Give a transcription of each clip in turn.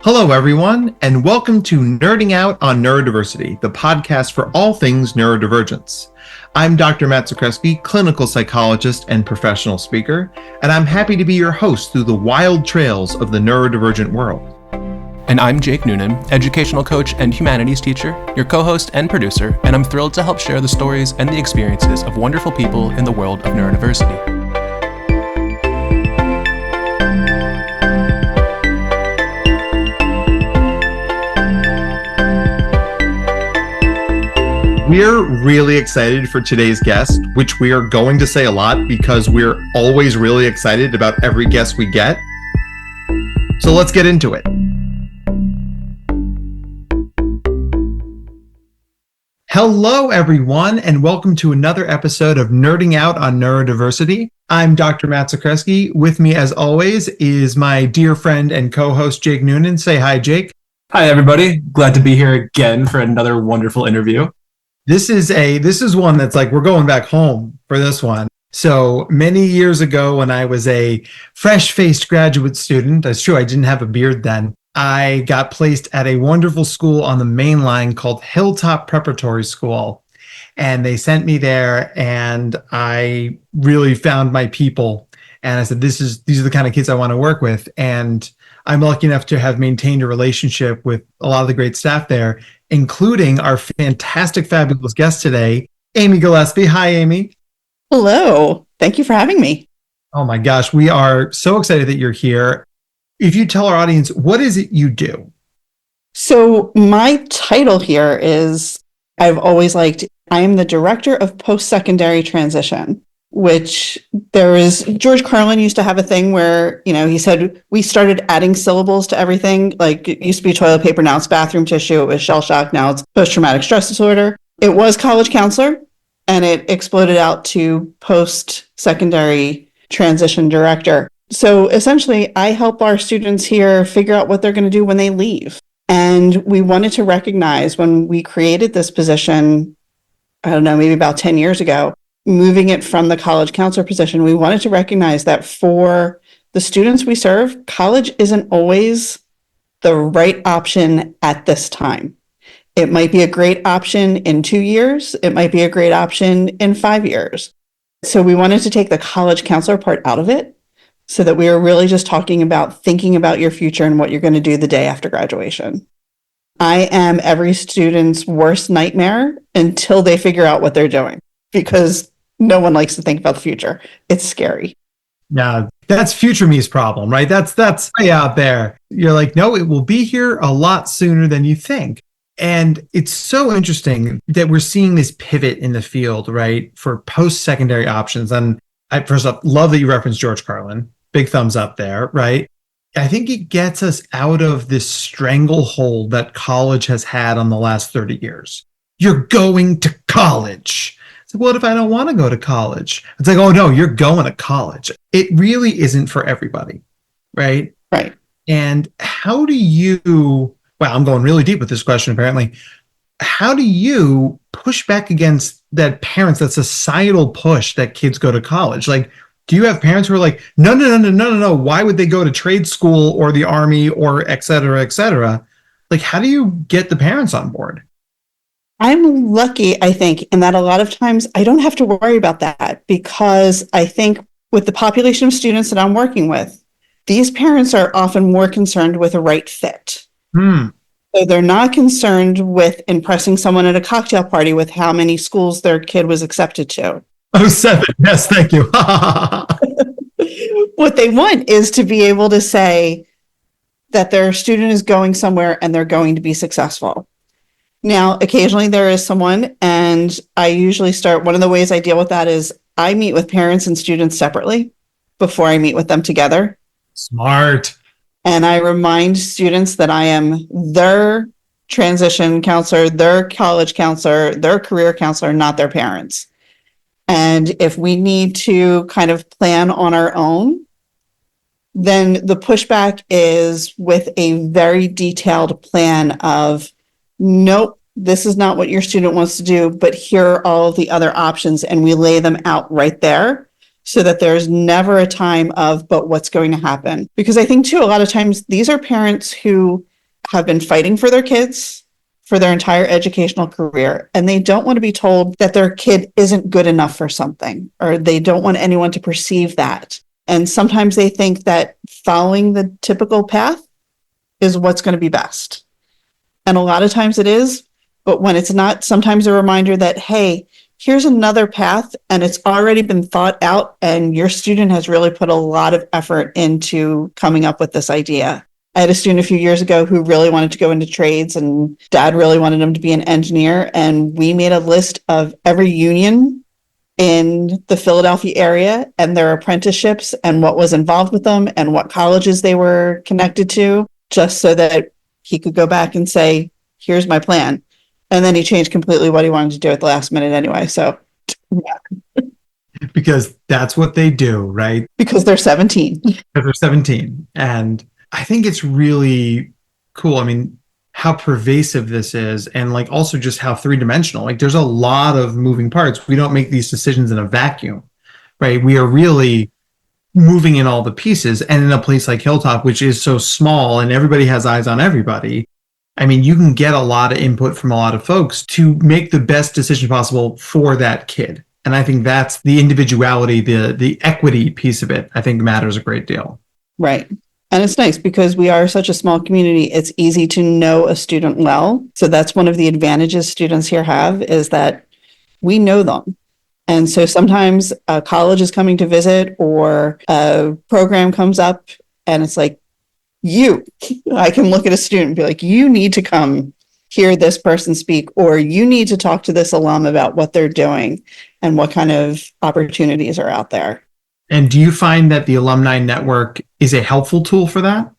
Hello, everyone, and welcome to Nerding Out on Neurodiversity, the podcast for all things neurodivergence. I'm Dr. Matt Gillespie, clinical psychologist and professional speaker, and I'm happy to be your host through the wild trails of the neurodivergent world. And I'm Jake Noonan, educational coach and humanities teacher, your co-host and producer, and I'm thrilled to help share the stories and the experiences of wonderful people in the world of neurodiversity. We're really excited for today's guest, which we are going to say a lot because we're always really excited about every guest we get. So let's get into it. Hello, everyone, and welcome to another episode of Nerding Out on Neurodiversity. I'm Dr. Matt Gillespie. With me, as always, is my dear friend and co-host, Jake Noonan. Say hi, Jake. Hi, everybody. Glad to be here again for another wonderful interview. This is one that's like, we're going back home for this one. So many years ago, when I was a fresh-faced graduate student, that's true, I didn't have a beard then, I got placed at a wonderful school on the main line called Hilltop Preparatory School. And they sent me there, and I really found my people. And I said, these are the kind of kids I want to work with. And I'm lucky enough to have maintained a relationship with a lot of the great staff there, including our fantastic, fabulous guest today, Amy Gillespie. Hi, Amy. Hello. Thank you for having me. Oh my gosh, we are so excited that you're here. If you tell our audience, what is it you do? So my title here is, I've always liked, I am the Director of Post-Secondary Transition, which George Carlin used to have a thing where, he said, we started adding syllables to everything. Like it used to be toilet paper, now it's bathroom tissue. It was shell shock, now it's post-traumatic stress disorder. It was college counselor, and it exploded out to post-secondary transition director. So essentially, I help our students here figure out what they're going to do when they leave. And we wanted to recognize when we created this position, I don't know, maybe about 10 years ago, moving it from the college counselor position, we wanted to recognize that for the students we serve, college isn't always the right option at this time. It might be a great option in 2 years. It might be a great option in 5 years. So we wanted to take the college counselor part out of it so that we were really just talking about thinking about your future and what you're going to do the day after graduation. I am every student's worst nightmare until they figure out what they're doing, because no one likes to think about the future. It's scary. Yeah, that's future me's problem, right? That's way out there. You're like, no, it will be here a lot sooner than you think. And it's so interesting that we're seeing this pivot in the field, right, for post-secondary options. And I first off love that you referenced George Carlin. Big thumbs up there, right? I think it gets us out of this stranglehold that college has had on the last 30 years. You're going to college. It's like, what if I don't want to go to college? It's like, oh no, you're going to college. It really isn't for everybody, right? Right. And how do you, well, I'm going really deep with this question apparently. How do you push back against that societal push that kids go to college? Like, do you have parents who are like, no, why would they go to trade school or the army or et cetera, et cetera? Like, how do you get the parents on board? I'm lucky, I think, in that a lot of times I don't have to worry about that, because I think with the population of students that I'm working with, these parents are often more concerned with a right fit. So they're not concerned with impressing someone at a cocktail party with how many schools their kid was accepted to. Oh, 7. Yes, thank you. What they want is to be able to say that their student is going somewhere and they're going to be successful. Now, occasionally there is someone, and I usually start, one of the ways I deal with that is I meet with parents and students separately before I meet with them together. Smart. And I remind students that I am their transition counselor, their college counselor, their career counselor, not their parents. And if we need to kind of plan on our own, then the pushback is with a very detailed plan of, nope, this is not what your student wants to do, but here are all of the other options. And we lay them out right there so that there's never a time of, but what's going to happen? Because I think too, a lot of times these are parents who have been fighting for their kids for their entire educational career, and they don't want to be told that their kid isn't good enough for something, or they don't want anyone to perceive that. And sometimes they think that following the typical path is what's going to be best. And a lot of times it is, but when it's not, sometimes a reminder that, hey, here's another path and it's already been thought out and your student has really put a lot of effort into coming up with this idea. I had a student a few years ago who really wanted to go into trades, and dad really wanted him to be an engineer. And we made a list of every union in the Philadelphia area and their apprenticeships and what was involved with them and what colleges they were connected to, just so that he could go back and say, here's my plan. And then he changed completely what he wanted to do at the last minute anyway. So, yeah. Because that's what they do, right? Because they're 17. Because they're 17. And I think it's really cool. I mean, how pervasive this is, and like also just how three-dimensional. Like there's a lot of moving parts. We don't make these decisions in a vacuum, right? We are really moving in all the pieces. And in a place like Hilltop, which is so small and everybody has eyes on everybody, I mean, you can get a lot of input from a lot of folks to make the best decision possible for that kid. And I think that's the individuality, the equity piece of it, I think matters a great deal. Right. And it's nice because we are such a small community. It's easy to know a student well. So that's one of the advantages students here have, is that we know them. And so sometimes a college is coming to visit or a program comes up and it's like, I can look at a student and be like, you need to come hear this person speak, or you need to talk to this alum about what they're doing and what kind of opportunities are out there. And do you find that the alumni network is a helpful tool for that?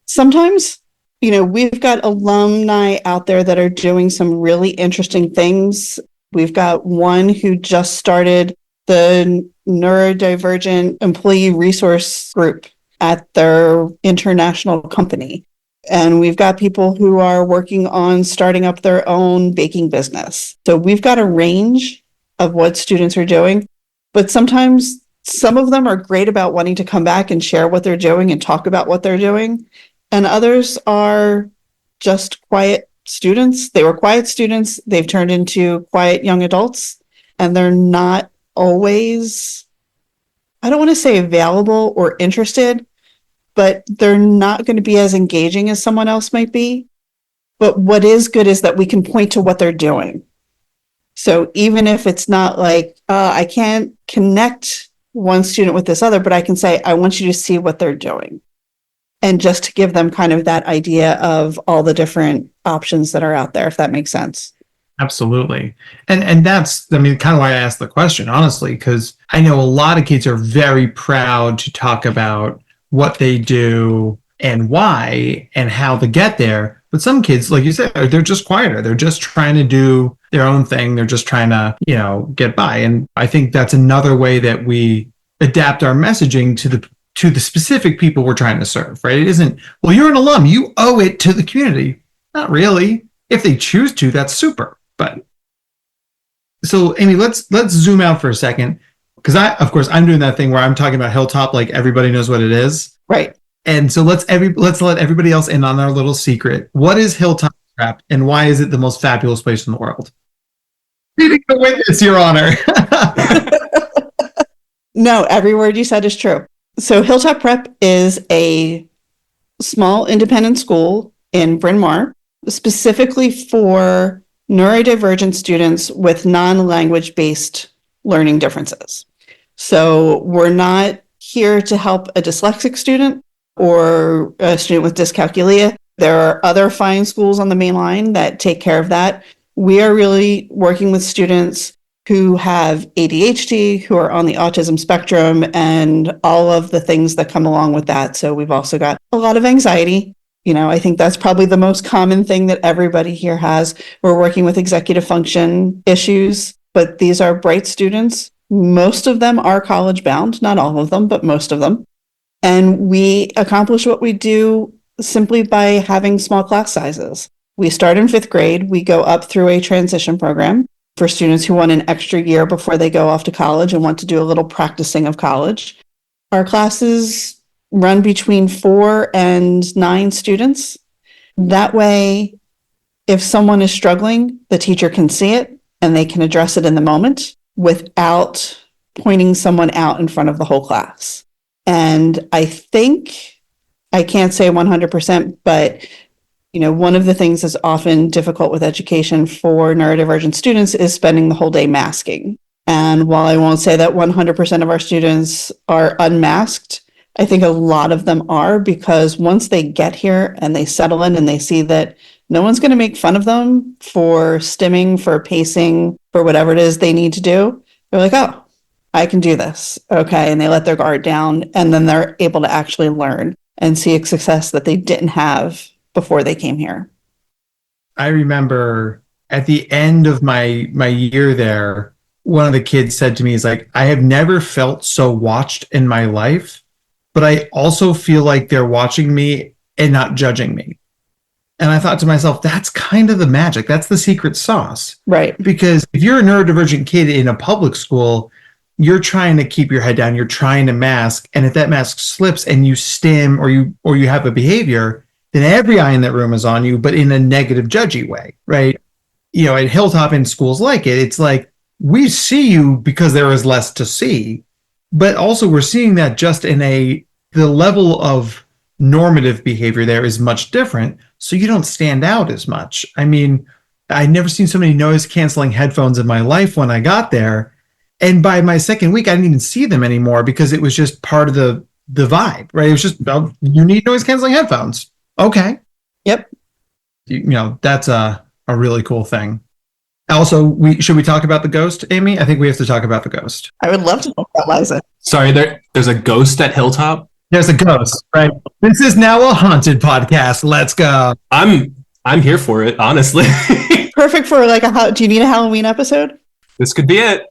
Sometimes, we've got alumni out there that are doing some really interesting things. We've got one who just started the Neurodivergent Employee Resource Group at their international company. And we've got people who are working on starting up their own baking business. So we've got a range of what students are doing, but sometimes some of them are great about wanting to come back and share what they're doing and talk about what they're doing. And others are just quiet students. They were quiet students. They've turned into quiet young adults, and they're not always, I don't want to say available or interested, but they're not going to be as engaging as someone else might be. But what is good is that we can point to what they're doing. So even if it's not like, I can't connect one student with this other, but I can say, I want you to see what they're doing. And just to give them kind of that idea of all the different options that are out there, if that makes sense. Absolutely. And that's, kind of why I asked the question, honestly, because I know a lot of kids are very proud to talk about what they do and why and how to get there. But some kids, like you said, they're just quieter. They're just trying to do their own thing. They're just trying to, get by. And I think that's another way that we adapt our messaging to the specific people we're trying to serve, right? It isn't, well, you're an alum, you owe it to the community. Not really. If they choose to, that's super. But so, Amy, let's zoom out for a second, because I'm doing that thing where I'm talking about Hilltop like everybody knows what it is. Right. And so let's let everybody else in on our little secret. What is Hilltop Prep, and why is it the most fabulous place in the world? Reading the witness, Your Honor. No, every word you said is true. So Hilltop Prep is a small independent school in Bryn Mawr, specifically for neurodivergent students with non-language based learning differences. So we're not here to help a dyslexic student or a student with dyscalculia. There are other fine schools on the main line that take care of that. We are really working with students who have ADHD, who are on the autism spectrum, and all of the things that come along with that. So we've also got a lot of anxiety. I think that's probably the most common thing that everybody here has. We're working with executive function issues, but these are bright students. Most of them are college bound, not all of them, but most of them. And we accomplish what we do simply by having small class sizes. We start in 5th grade. We go up through a transition program for students who want an extra year before they go off to college and want to do a little practicing of college. Our classes run between 4 and 9 students. That way, if someone is struggling, the teacher can see it and they can address it in the moment without pointing someone out in front of the whole class. And I think, I can't say 100%, but one of the things that's often difficult with education for neurodivergent students is spending the whole day masking. And while I won't say that 100% of our students are unmasked, I think a lot of them are, because once they get here and they settle in and they see that no one's going to make fun of them for stimming, for pacing, for whatever it is they need to do, they're like, oh, I can do this. Okay. And they let their guard down, and then they're able to actually learn and see a success that they didn't have before they came here. I remember at the end of my year there, one of the kids said to me, he's like, I have never felt so watched in my life, but I also feel like they're watching me and not judging me. And I thought to myself, that's kind of the magic. That's the secret sauce. Right. Because if you're a neurodivergent kid in a public school, you're trying to keep your head down. You're trying to mask. And if that mask slips and you stim or you have a behavior, then every eye in that room is on you, but in a negative, judgy way, right? At Hilltop and schools like it, it's like, we see you because there is less to see, but also we're seeing that just in the level of normative behavior there is much different. So you don't stand out as much. I mean, I'd never seen so many noise canceling headphones in my life when I got there. And by my second week, I didn't even see them anymore because it was just part of the vibe, right? It was just, oh, you need noise canceling headphones. Okay. Yep. That's a really cool thing. Also, should we talk about the ghost, Amy? I think we have to talk about the ghost. I would love to talk about Liza. Sorry, there's a ghost at Hilltop? There's a ghost, right? This is now a haunted podcast. Let's go. I'm here for it, honestly. Perfect for do you need a Halloween episode? This could be it.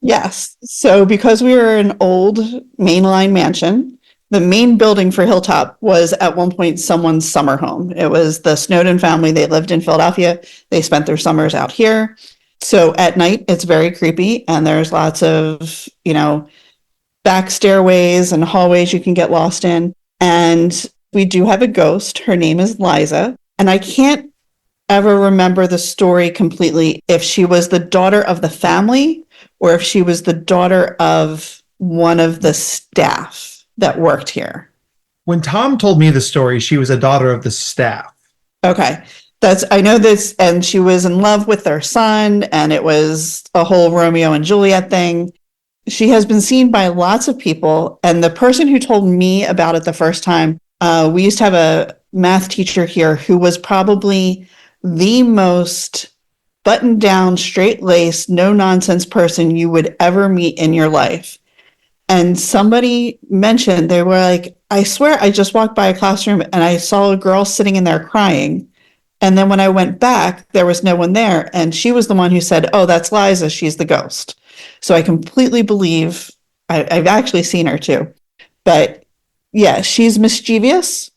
Yes. So because we were an old mainline mansion, the main building for Hilltop was at one point someone's summer home. It was the Snowden family. They lived in Philadelphia. They spent their summers out here. So at night, it's very creepy. And there's lots of, back stairways and hallways you can get lost in. And we do have a ghost. Her name is Liza. And I can't ever remember the story completely, if she was the daughter of the family or if she was the daughter of one of the staff that worked here. When Tom told me the story, she was a daughter of the staff. Okay. I know this, and she was in love with their son, and it was a whole Romeo and Juliet thing. She has been seen by lots of people, and the person who told me about it the first time, we used to have a math teacher here who was probably the most buttoned down, straight-laced, no-nonsense person you would ever meet in your life. And somebody mentioned, they were like, I swear I just walked by a classroom and I saw a girl sitting in there crying. And then when I went back, there was no one there. And she was the one who said, oh, that's Liza. She's the ghost. So I completely believe, I've actually seen her too. But yeah, she's mischievous.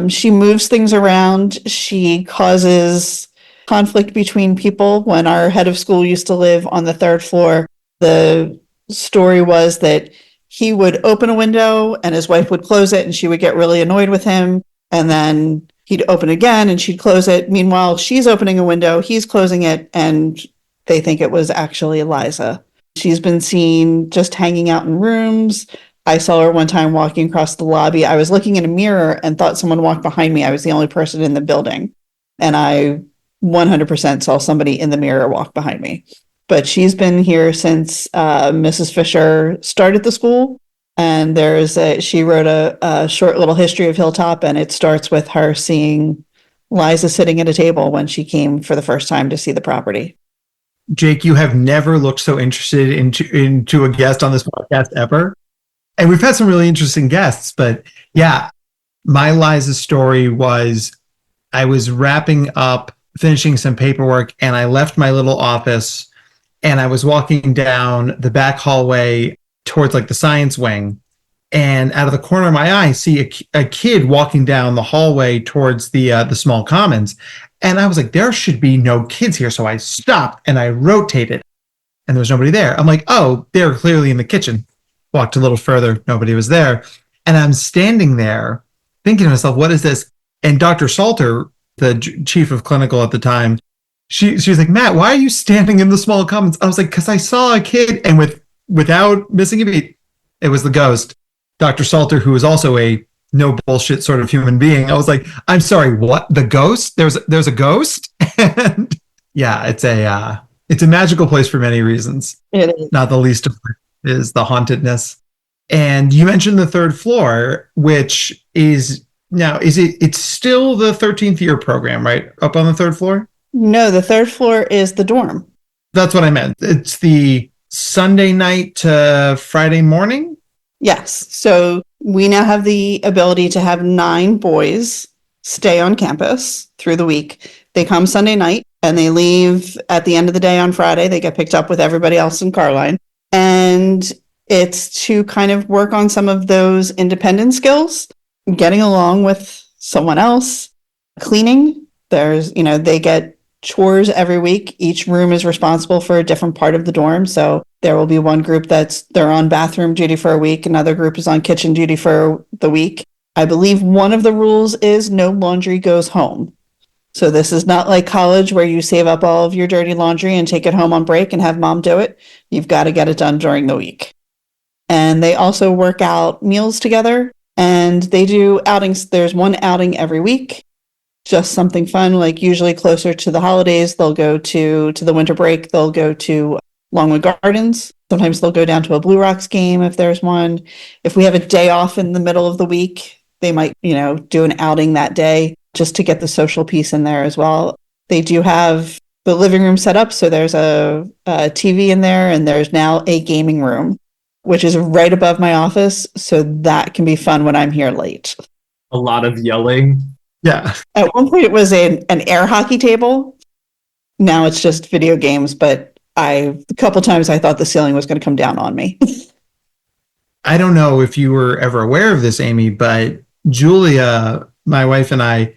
She moves things around. She causes conflict between people. When our head of school used to live on the third floor, the story was that he would open a window and his wife would close it, and she would get really annoyed with him. And then he'd open again and she'd close it. Meanwhile, she's opening a window, he's closing it, and they think it was actually Liza. She's been seen just hanging out in rooms. I saw her one time walking across the lobby. I was looking in a mirror and thought someone walked behind me. I was the only person in the building. And I 100% saw somebody in the mirror walk behind me. But she's been here since Mrs. Fisher started the school. And she wrote a short little history of Hilltop, and it starts with her seeing Liza sitting at a table when she came for the first time to see the property. Jake, you have never looked so interested into a guest on this podcast ever. And we've had some really interesting guests, but yeah, my Liza story was, I was wrapping up, finishing some paperwork, and I left my little office and I was walking down the back hallway towards the science wing. And out of the corner of my eye, I see a kid walking down the hallway towards the small commons. And I was like, there should be no kids here. So I stopped and I rotated and there was nobody there. I'm like, oh, they're clearly in the kitchen. Walked a little further. Nobody was there. And I'm standing there thinking to myself, what is this? And Dr. Salter, the chief of clinical at the time, she was like, Matt, why are you standing in the small commons? I was like, because I saw a kid, and without missing a beat, it was the ghost. Dr. Salter, who was also a no bullshit sort of human being. I was like, I'm sorry, what? The ghost? There's a ghost? And yeah, it's a magical place for many reasons. It is. Not the least of which is the hauntedness. And you mentioned the third floor, which is now, it's still the 13th year program, right? Up on the third floor? No, the third floor is the dorm. That's what I meant. It's the Sunday night to Friday morning? Yes. So we now have the ability to have 9 boys stay on campus through the week. They come Sunday night and they leave at the end of the day on Friday. They get picked up with everybody else in Carline. And it's to kind of work on some of those independent skills, getting along with someone else, cleaning. They get chores every week. Each room is responsible for a different part of the dorm. So there will be one group they're on bathroom duty for a week. Another group is on kitchen duty for the week. I believe one of the rules is no laundry goes home. So this is not like college where you save up all of your dirty laundry and take it home on break and have mom do it. You've got to get it done during the week. And they also work out meals together, and they do outings. There's one outing every week, just something fun, like usually closer to the holidays. They'll go to the winter break. They'll go to Longwood Gardens. Sometimes they'll go down to a Blue Rocks game if there's one. If we have a day off in the middle of the week, they might, do an outing that day just to get the social piece in there as well. They do have the living room set up. So there's a TV in there, and there's now a gaming room, which is right above my office. So that can be fun when I'm here late. A lot of yelling. Yeah. At one point it was an air hockey table. Now it's just video games, but a couple times I thought the ceiling was going to come down on me. I don't know if you were ever aware of this, Amy, but Julia, my wife, and I,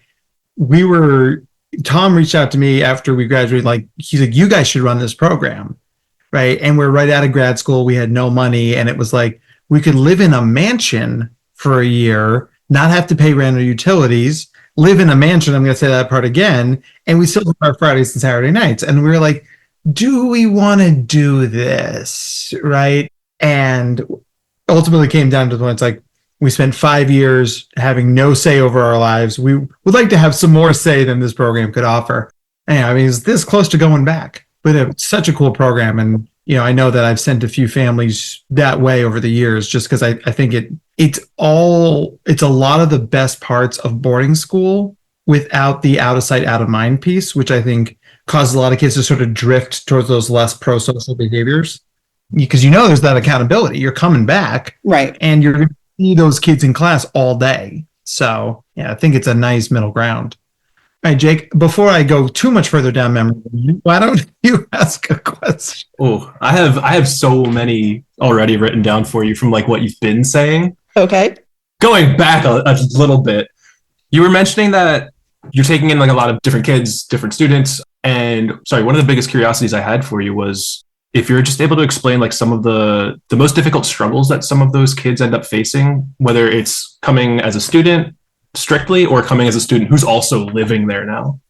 Tom reached out to me after we graduated. He's like, you guys should run this program. Right. And we're right out of grad school. We had no money. And it was like, we could live in a mansion for a year, not have to pay rent or utilities, live in a mansion. I'm going to say that part again. And we still do our Fridays and Saturday nights. And we were like, do we want to do this? Right. And ultimately came down to the point, it's like, we spent 5 years having no say over our lives. We would like to have some more say than this program could offer. And it's this close to going back, but it's such a cool program. And, I know that I've sent a few families that way over the years, just because I think it's a lot of the best parts of boarding school without the out of sight, out of mind piece, which I think causes a lot of kids to sort of drift towards those less pro-social behaviors. Because there's that accountability. You're coming back. Right. And you're going to see those kids in class all day. So, yeah, I think it's a nice middle ground. All right, Jake, before I go too much further down memory lane, why don't you ask a question? Oh, I have so many already written down for you from what you've been saying. Okay. Going back a little bit, you were mentioning that you're taking in a lot of different kids, different students. And sorry, one of the biggest curiosities I had for you was if you're just able to explain some of the most difficult struggles that some of those kids end up facing, whether it's coming as a student strictly or coming as a student who's also living there now.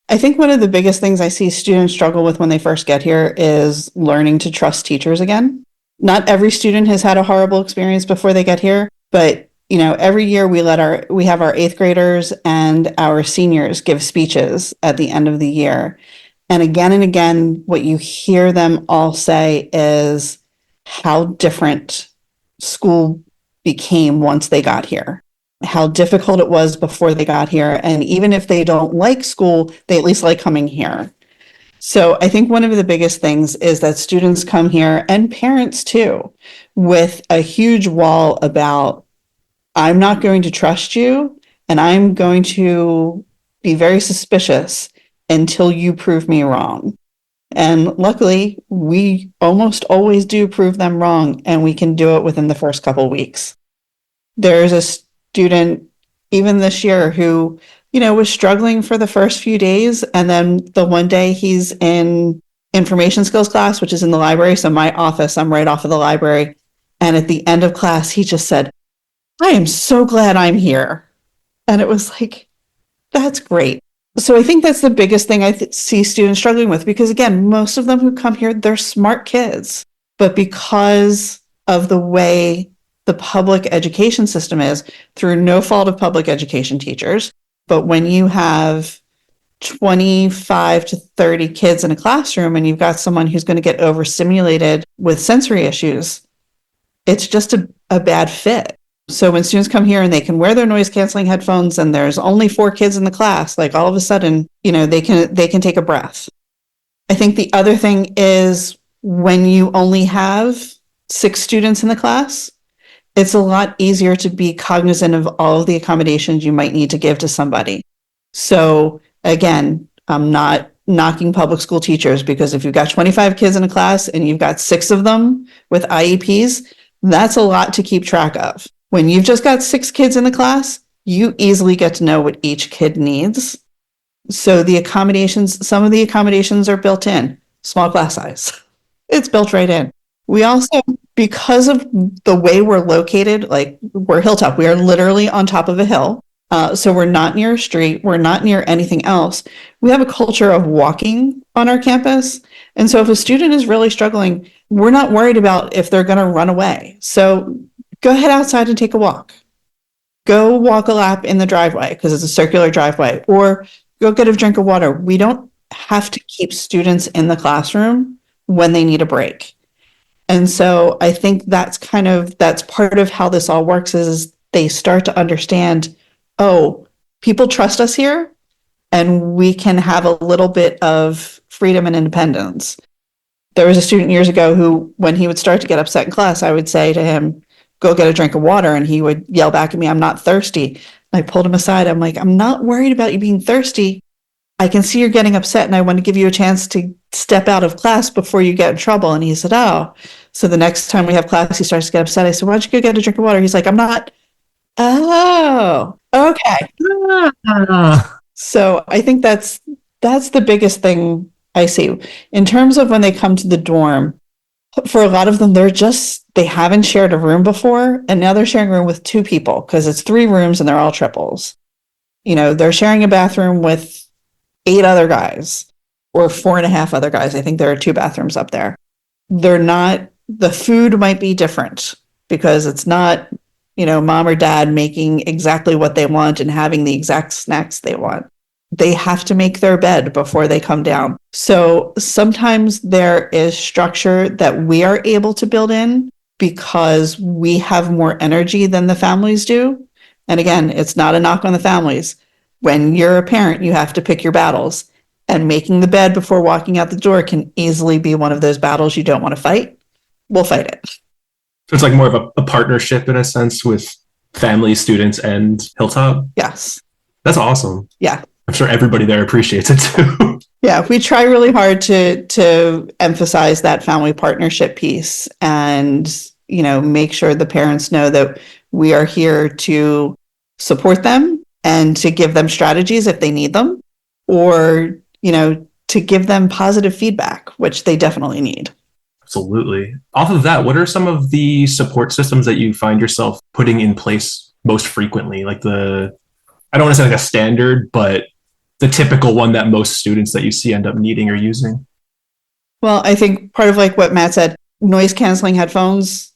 I think one of the biggest things I see students struggle with when they first get here is learning to trust teachers again. Not every student has had a horrible experience before they get here, but every year we have our 8th graders and our seniors give speeches at the end of the year. And again, what you hear them all say is how different school became once they got here, how difficult it was before they got here. And even if they don't like school, they at least like coming here. So I think one of the biggest things is that students come here, and parents too, with a huge wall about, I'm not going to trust you, and I'm going to be very suspicious until you prove me wrong. And luckily, we almost always do prove them wrong, and we can do it within the first couple weeks. There's a student, even this year, who, was struggling for the first few days. And then the one day he's in information skills class, which is in the library. So my office, I'm right off of the library. And at the end of class, he just said, I am so glad I'm here. And it was like, that's great. So I think that's the biggest thing I see students struggling with, because again, most of them who come here, they're smart kids, but because of the way the public education system is, through no fault of public education teachers, but when you have 25 to 30 kids in a classroom and you've got someone who's going to get overstimulated with sensory issues, it's just a bad fit. So when students come here and they can wear their noise canceling headphones and there's only 4 kids in the class, like all of a sudden, they can take a breath. I think the other thing is when you only have 6 students in the class, it's a lot easier to be cognizant of all of the accommodations you might need to give to somebody. So again, I'm not knocking public school teachers, because if you've got 25 kids in a class and you've got 6 of them with IEPs, that's a lot to keep track of. When you've just got 6 kids in the class, you easily get to know what each kid needs. So the accommodations, some of the accommodations are built in. Small class size. It's built right in. We also, because of the way we're located, like we're Hilltop, we are literally on top of a hill. So we're not near a street. We're not near anything else. We have a culture of walking on our campus. And so if a student is really struggling, we're not worried about if they're going to run away. So go head outside and take a walk. Go walk a lap in the driveway, because it's a circular driveway, or go get a drink of water. We don't have to keep students in the classroom when they need a break. And so I think that's part of how this all works, is they start to understand, oh, people trust us here and we can have a little bit of freedom and independence. There was a student years ago who, when he would start to get upset in class, I would say to him, go get a drink of water. And he would yell back at me, I'm not thirsty. And I pulled him aside. I'm like, I'm not worried about you being thirsty. I can see you're getting upset and I want to give you a chance to step out of class before you get in trouble. And he said, oh. So the next time we have class, he starts to get upset. I said, why don't you go get a drink of water? He's like, I'm not. Oh, okay. So I think that's the biggest thing I see. In terms of when they come to the dorm, for a lot of them, they haven't shared a room before, and now they're sharing a room with 2 people, because it's 3 rooms and they're all triples. They're sharing a bathroom with 8 other guys, or 4.5 other guys. I think there are 2 bathrooms up there. The food might be different, because it's not, mom or dad making exactly what they want and having the exact snacks they want. They have to make their bed before they come down. So sometimes there is structure that we are able to build in because we have more energy than the families do. And again, it's not a knock on the families. When you're a parent, you have to pick your battles. And making the bed before walking out the door can easily be one of those battles you don't want to fight. We'll fight it. So it's like more of a partnership in a sense with family, students, and Hilltop? Yes. That's awesome. Yeah. I'm sure everybody there appreciates it too. Yeah, we try really hard to emphasize that family partnership piece and, make sure the parents know that we are here to support them and to give them strategies if they need them, or, to give them positive feedback, which they definitely need. Absolutely. Off of that, what are some of the support systems that you find yourself putting in place most frequently? Like I don't want to say like a standard, but the typical one that most students that you see end up needing or using? Well, I think part of like what Matt said, noise canceling headphones,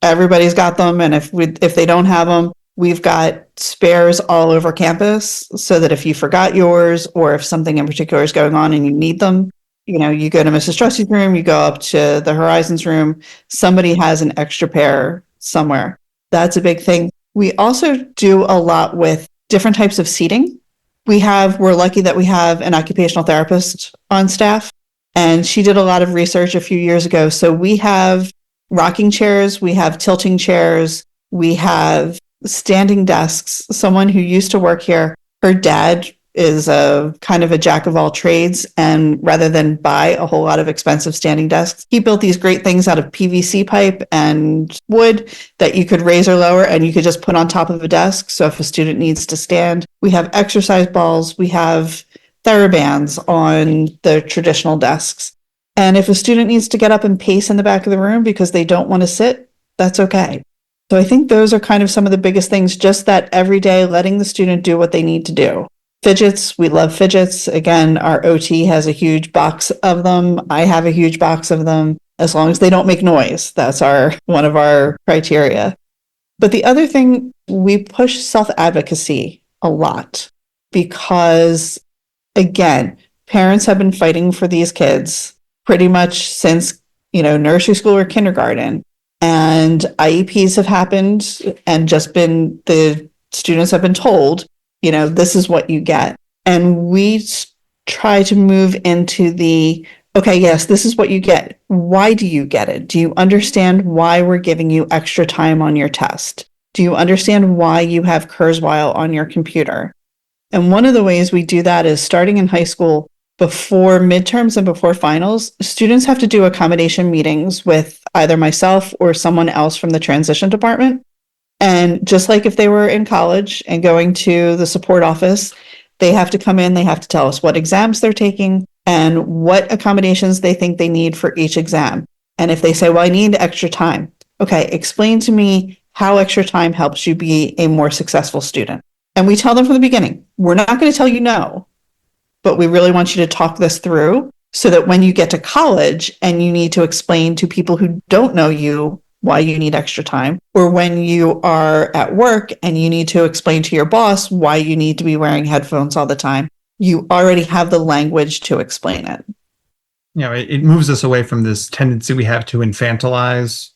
everybody's got them. And if they don't have them, we've got spares all over campus, so that if you forgot yours, or if something in particular is going on and you need them, you go to Mrs. Trusty's room, you go up to the Horizons room, somebody has an extra pair somewhere. That's a big thing. We also do a lot with different types of seating. We're lucky that we have an occupational therapist on staff, and she did a lot of research a few years ago. So we have rocking chairs, we have tilting chairs, we have standing desks. Someone who used to work here, her dad is a kind of a jack of all trades, and rather than buy a whole lot of expensive standing desks, he built these great things out of PVC pipe and wood that you could raise or lower and you could just put on top of a desk. So if a student needs to stand, we have exercise balls, we have TheraBands on the traditional desks. And if a student needs to get up and pace in the back of the room because they don't want to sit, that's okay. So I think those are kind of some of the biggest things, just that every day letting the student do what they need to do. Fidgets, we love fidgets. Again, our OT has a huge box of them. I have a huge box of them, as long as they don't make noise. That's one of our criteria. But the other thing, we push self-advocacy a lot because, again, parents have been fighting for these kids pretty much since, nursery school or kindergarten. And IEPs have happened and the students have been told, this is what you get. And we try to move into okay, yes, this is what you get. Why do you get it? Do you understand why we're giving you extra time on your test? Do you understand why you have Kurzweil on your computer? And one of the ways we do that is starting in high school, before midterms and before finals, students have to do accommodation meetings with either myself or someone else from the transition department. And just like if they were in college and going to the support office, they have to come in, they have to tell us what exams they're taking and what accommodations they think they need for each exam. And if they say, well, I need extra time. Okay, explain to me how extra time helps you be a more successful student. And we tell them from the beginning, we're not going to tell you no, but we really want you to talk this through so that when you get to college and you need to explain to people who don't know you why you need extra time, or when you are at work and you need to explain to your boss why you need to be wearing headphones all the time, you already have the language to explain it. It moves us away from this tendency we have to infantilize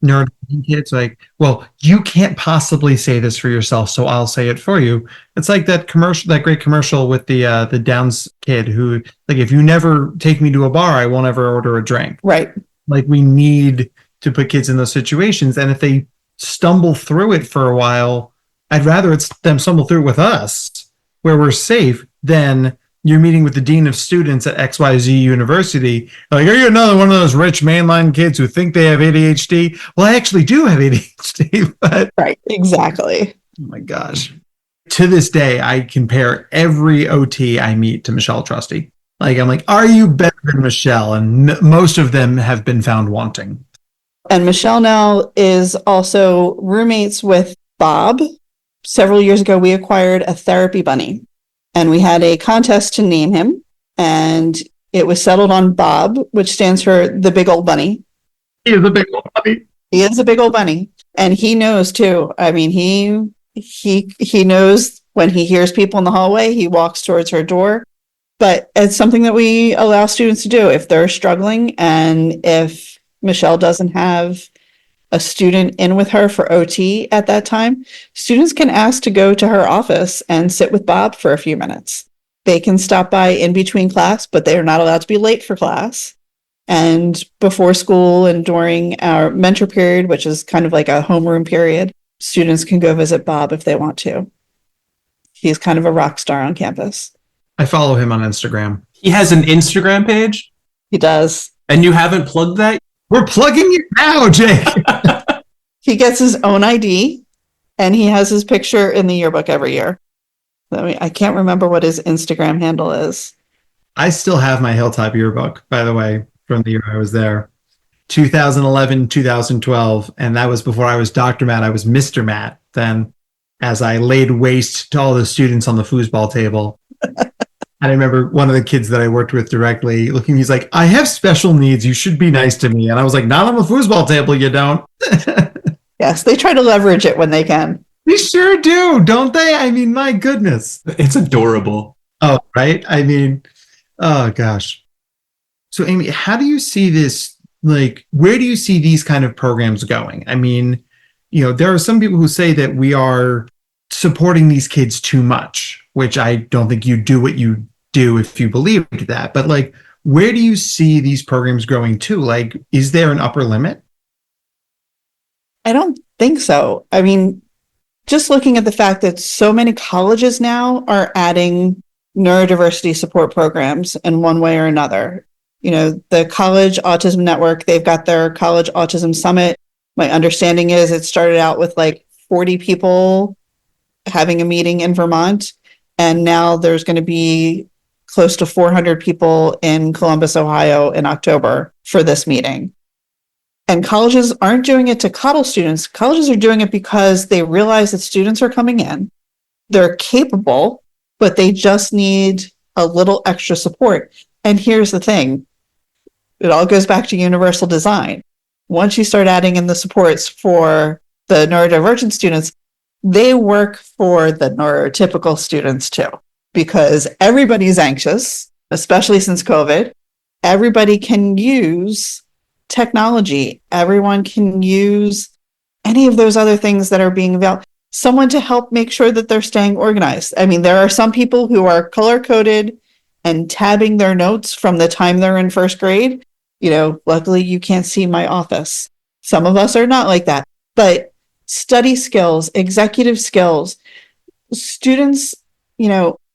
neurodivergent kids. Like, well, you can't possibly say this for yourself, so I'll say it for you. It's like that great commercial with the Downs kid who, like, if you never take me to a bar, I won't ever order a drink. Right. Like, we need to put kids in those situations. And if they stumble through it for a while, I'd rather it's them stumble through it with us where we're safe than you're meeting with the dean of students at XYZ University. Like, are you another one of those rich mainline kids who think they have ADHD? Well, I actually do have ADHD, but right, exactly. Oh my gosh. To this day, I compare every OT I meet to Michelle Trusty. Like, I'm like, are you better than Michelle? And most of them have been found wanting. And Michelle now is also roommates with Bob. Several years ago, we acquired a therapy bunny and we had a contest to name him. And it was settled on Bob, which stands for the big old bunny. He is a big old bunny. He is a big old bunny. And he knows too. I mean, he knows when he hears people in the hallway, he walks towards her door. But it's something that we allow students to do if they're struggling and if Michelle doesn't have a student in with her for OT at that time, students can ask to go to her office and sit with Bob for a few minutes. They can stop by in between class, but they are not allowed to be late for class. And before school and during our mentor period, which is kind of like a homeroom period, students can go visit Bob if they want to. He's kind of a rock star on campus. I follow him on Instagram. He has an Instagram page? He does. And you haven't plugged that? We're plugging it now, Jake. He gets his own ID and he has his picture in the yearbook every year. I can't remember what his Instagram handle is. I still have my Hilltop yearbook, by the way, from the year I was there. 2011, 2012. And that was before I was Dr. Matt. I was Mr. Matt then, as I laid waste to all the students on the foosball table. And I remember one of the kids that I worked with directly looking, he's like, I have special needs. You should be nice to me. And I was like, not on the foosball table, you don't. Yes, they try to leverage it when they can. They sure do, don't they? I mean, my goodness. It's adorable. Oh, right? I mean, oh, gosh. So, Amy, how do you see this? Like, where do you see these kind of programs going? I mean, there are some people who say that we are supporting these kids too much, which I don't think you do what you do if you believed that. But like, where do you see these programs growing to? Like, is there an upper limit? I don't think so. I mean, just looking at the fact that so many colleges now are adding neurodiversity support programs in one way or another. The College Autism Network, they've got their College Autism Summit. My understanding is it started out with like 40 people having a meeting in Vermont. And now there's going to be close to 400 people in Columbus, Ohio in October for this meeting. And colleges aren't doing it to coddle students. Colleges are doing it because they realize that students are coming in, they're capable, but they just need a little extra support. And here's the thing, it all goes back to universal design. Once you start adding in the supports for the neurodivergent students, they work for the neurotypical students too, because everybody's anxious, especially since COVID. Everybody can use technology. Everyone can use any of those other things that are being available. Someone to help make sure that they're staying organized. I mean, there are some people who are color coded and tabbing their notes from the time they're in first grade. Luckily you can't see my office. Some of us are not like that, but study skills, executive skills, students,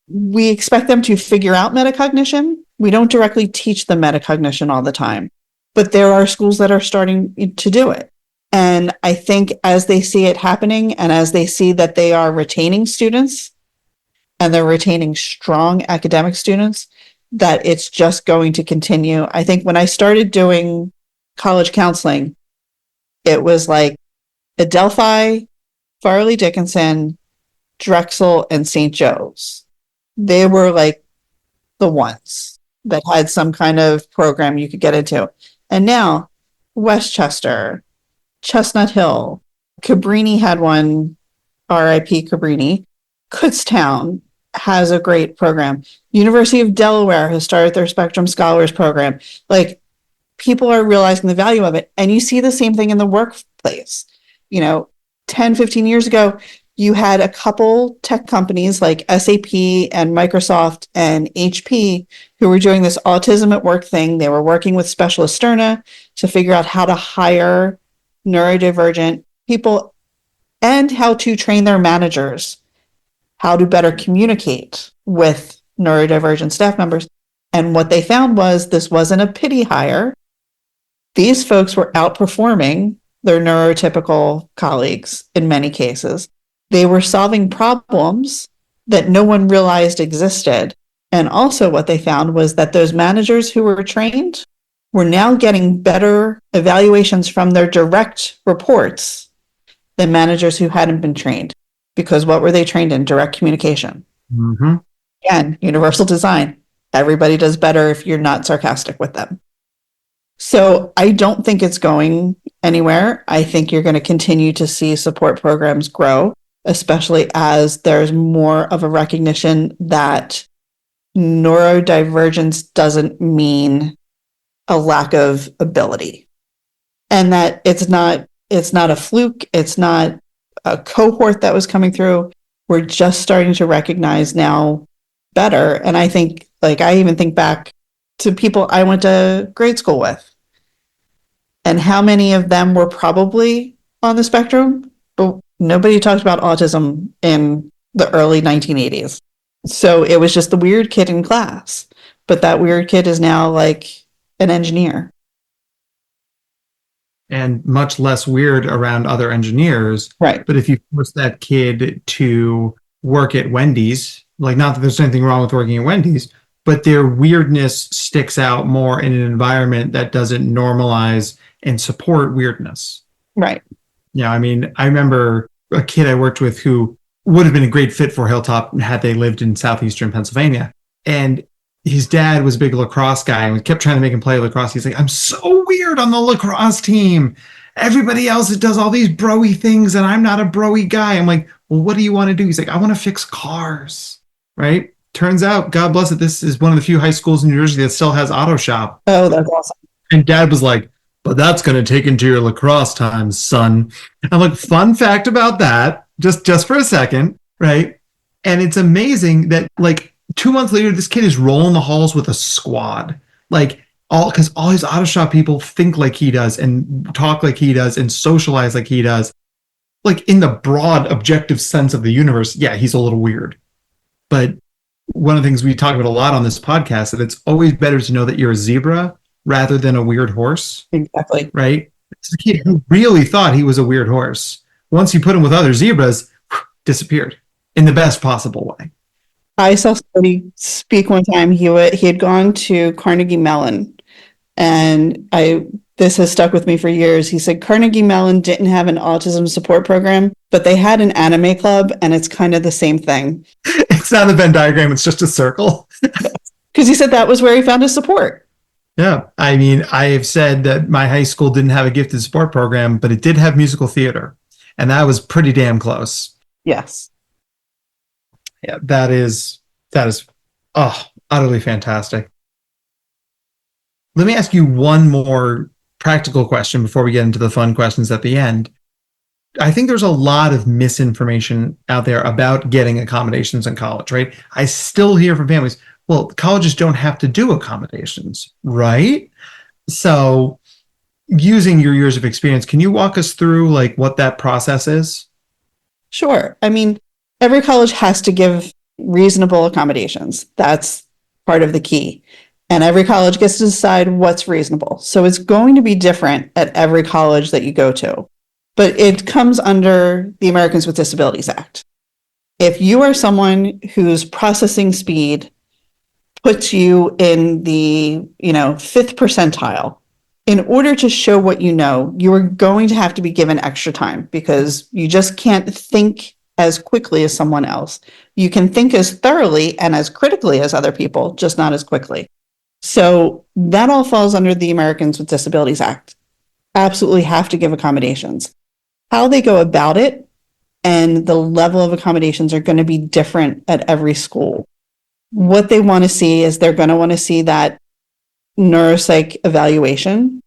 we expect them to figure out metacognition. We don't directly teach them metacognition all the time, but there are schools that are starting to do it. And I think as they see it happening and as they see that they are retaining students and they're retaining strong academic students, that it's just going to continue. I think when I started doing college counseling, it was like Adelphi, Farley Dickinson, Drexel, and St. Joe's. They were like the ones that had some kind of program you could get into. And now Westchester, Chestnut Hill, Cabrini had one, RIP Cabrini. Kutztown has a great program. University of Delaware has started their Spectrum Scholars program. Like, people are realizing the value of it. And you see the same thing in the workplace. 10, 15 years ago, you had a couple tech companies like SAP and Microsoft and HP who were doing this autism at work thing. They were working with Specialist Sterna to figure out how to hire neurodivergent people and how to train their managers how to better communicate with neurodivergent staff members. And what they found was this wasn't a pity hire. These folks were outperforming their neurotypical colleagues in many cases. They were solving problems that no one realized existed. And also what they found was that those managers who were trained were now getting better evaluations from their direct reports than managers who hadn't been trained. Because what were they trained in? Direct communication. Mm-hmm. Again, universal design. Everybody does better if you're not sarcastic with them. So I don't think it's going anywhere. I think you're going to continue to see support programs grow, especially as there's more of a recognition that neurodivergence doesn't mean a lack of ability, and that it's not a fluke. It's not a cohort that was coming through. We're just starting to recognize now better. And I think, I even think back to people I went to grade school with, and how many of them were probably on the spectrum, but nobody talked about autism in the early 1980s. So it was just the weird kid in class, but that weird kid is now like an engineer. And much less weird around other engineers. Right. But if you force that kid to work at Wendy's, not that there's anything wrong with working at Wendy's, but their weirdness sticks out more in an environment that doesn't normalize and support weirdness. Right. Yeah. I mean, I remember a kid I worked with who would have been a great fit for Hilltop had they lived in southeastern Pennsylvania. And his dad was a big lacrosse guy and we kept trying to make him play lacrosse. He's like, I'm so weird on the lacrosse team. Everybody else does all these bro-y things and I'm not a bro-y guy. I'm like, well, what do you want to do? He's like, I want to fix cars, right? Turns out, God bless it, this is one of the few high schools in New Jersey that still has auto shop. Oh, that's awesome. And dad was like, but that's going to take into your lacrosse time, son. I'm like, fun fact about that, just for a second, right? And it's amazing that 2 months later, this kid is rolling the halls with a squad, because all his auto shop people think like he does and talk like he does and socialize like he does. In the broad objective sense of the universe, yeah, he's a little weird. But one of the things we talk about a lot on this podcast, that it's always better to know that you're a zebra rather than a weird horse. Exactly. Right? It's a kid who really thought he was a weird horse. Once you put him with other zebras, disappeared in the best possible way. I saw somebody speak one time. He had gone to Carnegie Mellon, and I this has stuck with me for years. He said Carnegie Mellon didn't have an autism support program, but they had an anime club, and it's kind of the same thing. It's not a Venn diagram, it's just a circle. Because he said that was where he found his support. Yeah. I mean, I have said that my high school didn't have a gifted support program, but it did have musical theater. And that was pretty damn close. Yes. Yeah, that is utterly fantastic. Let me ask you one more practical question before we get into the fun questions at the end. I think there's a lot of misinformation out there about getting accommodations in college, right? I still hear from families, well, colleges don't have to do accommodations, right? So using your years of experience, can you walk us through like what that process is? Sure. I mean, every college has to give reasonable accommodations. That's part of the key. And every college gets to decide what's reasonable. So it's going to be different at every college that you go to. But it comes under the Americans with Disabilities Act. If you are someone whose processing speed puts you in the, fifth percentile, in order to show what you know, you are going to have to be given extra time because you just can't think as quickly as someone else. You can think as thoroughly and as critically as other people, just not as quickly. So that all falls under the Americans with Disabilities Act. Absolutely have to give accommodations. How they go about it and the level of accommodations are going to be different at every school. What they want to see is they're going to want to see that neuropsych evaluation.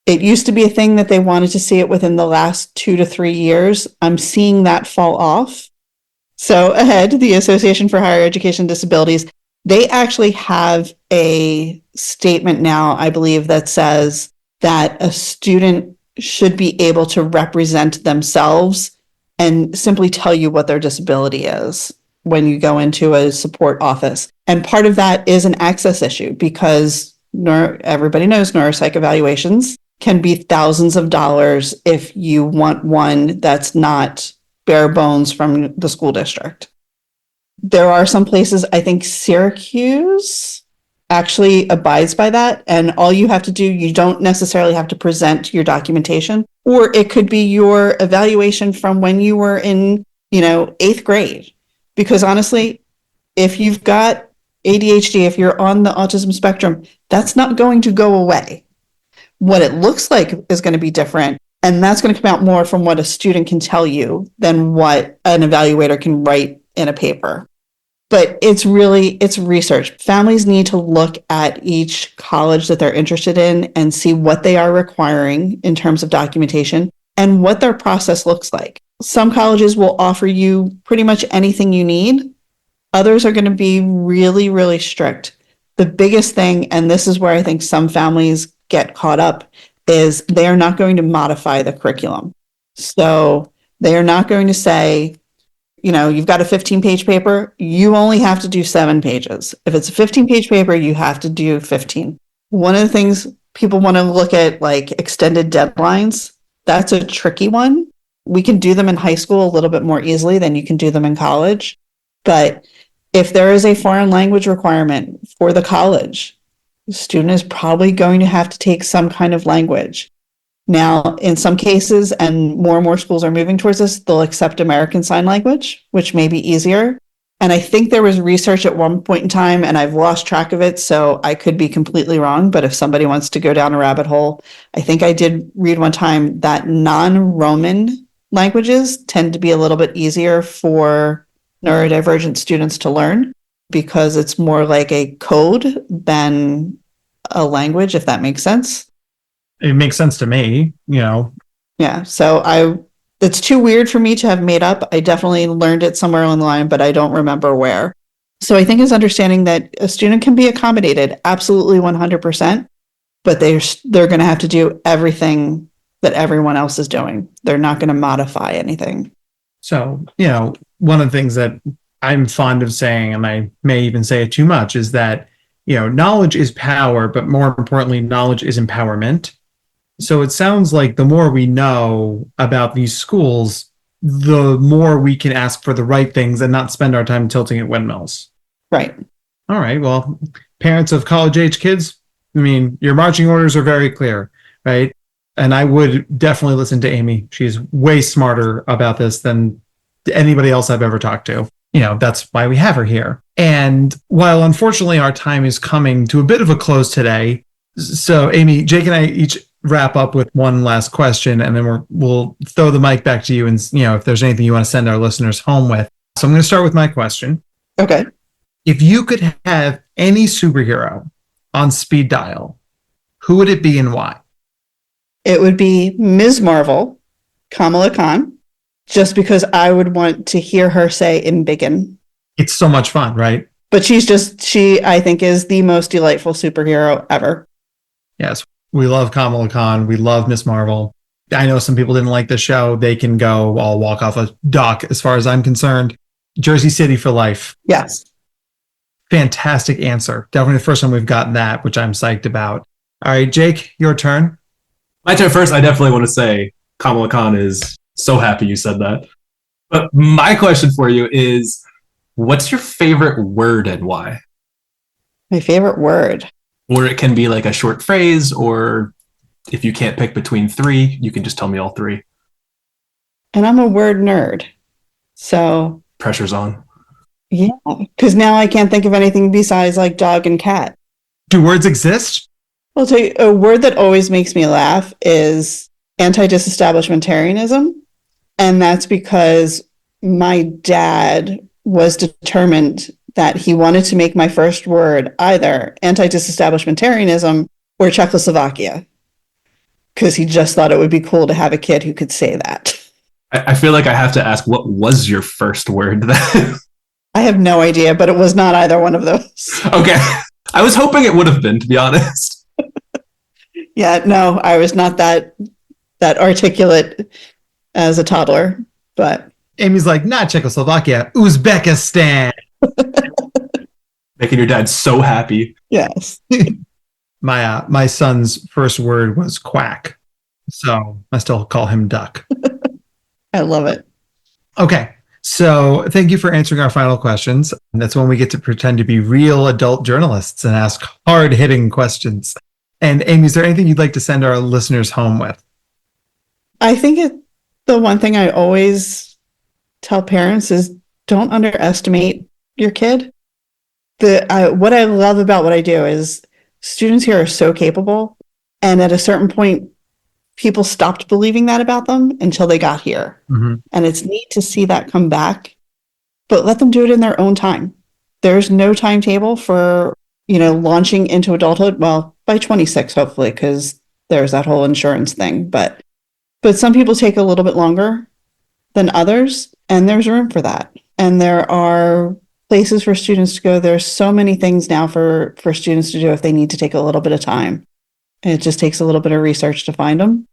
It used to be a thing that they wanted to see it within the last 2 to 3 years. I'm seeing that fall off. So AHEAD, the Association for Higher Education Disabilities, they actually have a statement now, I believe, that says that a student should be able to represent themselves and simply tell you what their disability is when you go into a support office. And part of that is an access issue because everybody knows neuropsych evaluations can be thousands of dollars if you want one that's not bare bones from the school district. There are some places, I think Syracuse actually abides by that. And all you have to do, you don't necessarily have to present your documentation, or it could be your evaluation from when you were in, 8th grade. Because honestly, if you've got ADHD, if you're on the autism spectrum, that's not going to go away. What it looks like is going to be different. And that's going to come out more from what a student can tell you than what an evaluator can write in a paper. But it's research. Families need to look at each college that they're interested in and see what they are requiring in terms of documentation and what their process looks like. Some colleges will offer you pretty much anything you need. Others are going to be really, really strict. The biggest thing, and this is where I think some families get caught up, is they are not going to modify the curriculum. So they are not going to say, you've got a 15-page paper, you only have to do 7 pages. If it's a 15-page paper, you have to do 15. One of the things people want to look at, like extended deadlines, that's a tricky one. We can do them in high school a little bit more easily than you can do them in college. But if there is a foreign language requirement for the college, the student is probably going to have to take some kind of language. Now, in some cases, and more schools are moving towards this, they'll accept American Sign Language, which may be easier. And I think there was research at one point in time, and I've lost track of it, so I could be completely wrong. But if somebody wants to go down a rabbit hole, I think I did read one time that non-Roman languages tend to be a little bit easier for neurodivergent students to learn because it's more like a code than a language, if that makes sense. It makes sense to me, Yeah. So it's too weird for me to have made up. I definitely learned it somewhere along the line, but I don't remember where. So I think it's understanding that a student can be accommodated absolutely 100%, but they're going to have to do everything that everyone else is doing. They're not going to modify anything. So, one of the things that I'm fond of saying, and I may even say it too much, is that, knowledge is power, but more importantly, knowledge is empowerment. So it sounds like the more we know about these schools, the more we can ask for the right things and not spend our time tilting at windmills. Right. All right. Well, parents of college age kids, your marching orders are very clear, right? And I would definitely listen to Amy. She's way smarter about this than anybody else I've ever talked to. That's why we have her here. And while unfortunately our time is coming to a bit of a close today, so Amy, Jake and I each wrap up with one last question, and then we'll throw the mic back to you. And if there's anything you want to send our listeners home with. So I'm going to start with my question. Okay. If you could have any superhero on speed dial, who would it be and why? It would be Ms. Marvel, Kamala Khan, just because I would want to hear her say "embiggen." It's so much fun, right? But she, I think, is the most delightful superhero ever. Yes. We love Kamala Khan. We love Miss Marvel. I know some people didn't like the show. They can go all walk off a dock as far as I'm concerned. Jersey City for life. Yes. Fantastic answer. Definitely the first time we've gotten that, which I'm psyched about. All right, Jake, your turn. My turn first. I definitely want to say Kamala Khan is so happy you said that. But my question for you is, what's your favorite word and why? My favorite word. Or it can be like a short phrase, or if you can't pick between three, you can just tell me all three. And I'm a word nerd. So Pressure's on. Yeah, because now I can't think of anything besides like dog and cat. Do words exist? I'll tell you, a word that always makes me laugh is anti-disestablishmentarianism. And that's because my dad was determined that he wanted to make my first word either anti-disestablishmentarianism or Czechoslovakia, because he just thought it would be cool to have a kid who could say that. I feel like I have to ask, what was your first word then? I have no idea, but it was not either one of those. Okay. I was hoping it would have been, to be honest. Yeah, no, I was not that articulate as a toddler, but Amy's like, not Czechoslovakia, Uzbekistan. Making your dad so happy. yes. My son's first word was quack, so I still call him duck. I love it. Okay, so thank you for answering our final questions. That's when we get to pretend to be real adult journalists and ask hard-hitting questions. And Amy, is there anything you'd like to send our listeners home with? I think the one thing I always tell parents is don't underestimate your kid. What I love about what I do is students here are so capable, and at a certain point, people stopped believing that about them until they got here. Mm-hmm. And it's neat to see that come back, but let them do it in their own time. There's no timetable for, launching into adulthood. Well, by 26, hopefully, because there's that whole insurance thing. But some people take a little bit longer than others, and there's room for that. And there are places for students to go. There's so many things now for students to do if they need to take a little bit of time. And it just takes a little bit of research to find them.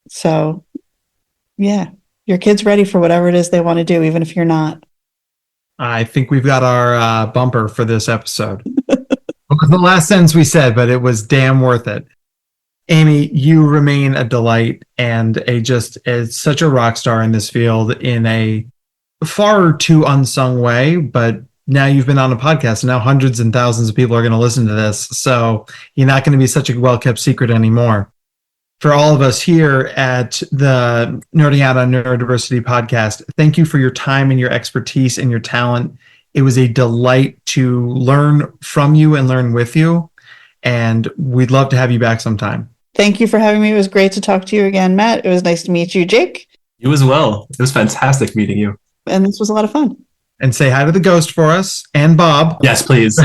So, yeah, your kid's ready for whatever it is they want to do, even if you're not. I think we've got our bumper for this episode. It was the last sentence we said, but it was damn worth it. Amy, you remain a delight and as such a rock star in this field in a far too unsung way, but now you've been on a podcast and now hundreds and thousands of people are going to listen to this. So you're not going to be such a well-kept secret anymore. For all of us here at the Nerding Out on Neurodiversity podcast, thank you for your time and your expertise and your talent. It was a delight to learn from you and learn with you. And we'd love to have you back sometime. Thank you for having me. It was great to talk to you again, Matt. It was nice to meet you, Jake. You as well. It was fantastic meeting you. And this was a lot of fun. And say hi to the ghost for us and Bob. Yes, please.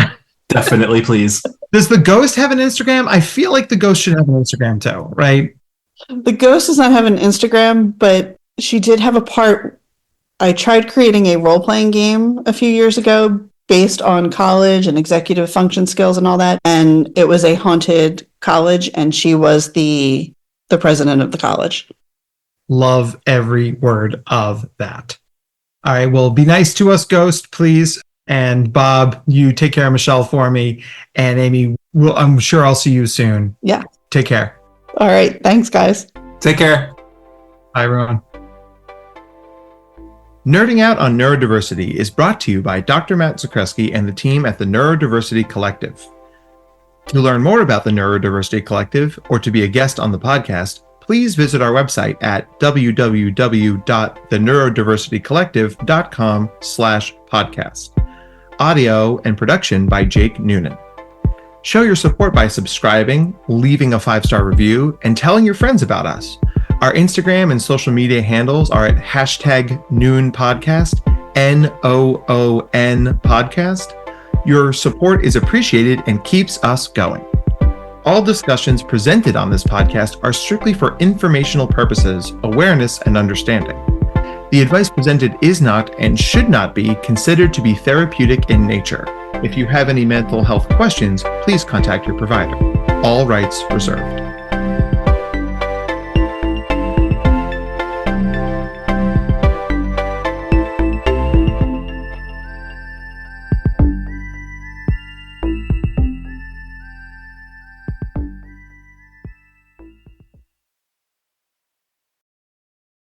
Definitely, please. Does the ghost have an Instagram? I feel like the ghost should have an Instagram too, right? The ghost does not have an Instagram, but she did have a part. I tried creating a role-playing game a few years ago based on college and executive function skills and all that. And it was a haunted college, and she was the president of the college. Love every word of that. All right, well, be nice to us, ghost, please. And Bob, you take care of Michelle for me. And Amy, I'm sure I'll see you soon. Yeah. Take care. All right. Thanks, guys. Take care. Bye, everyone. Nerding Out on Neurodiversity is brought to you by Dr. Matt Zakreski and the team at the Neurodiversity Collective. To learn more about the Neurodiversity Collective or to be a guest on the podcast, please visit our website at www.theneurodiversitycollective.com/podcast. Audio and production by Jake Noonan. Show your support by subscribing, leaving a 5-star review, and telling your friends about us. Our Instagram and social media handles are at #NoonPodcast, NOON podcast. Your support is appreciated and keeps us going. All discussions presented on this podcast are strictly for informational purposes, awareness, and understanding. The advice presented is not and should not be considered to be therapeutic in nature. If you have any mental health questions, please contact your provider. All rights reserved.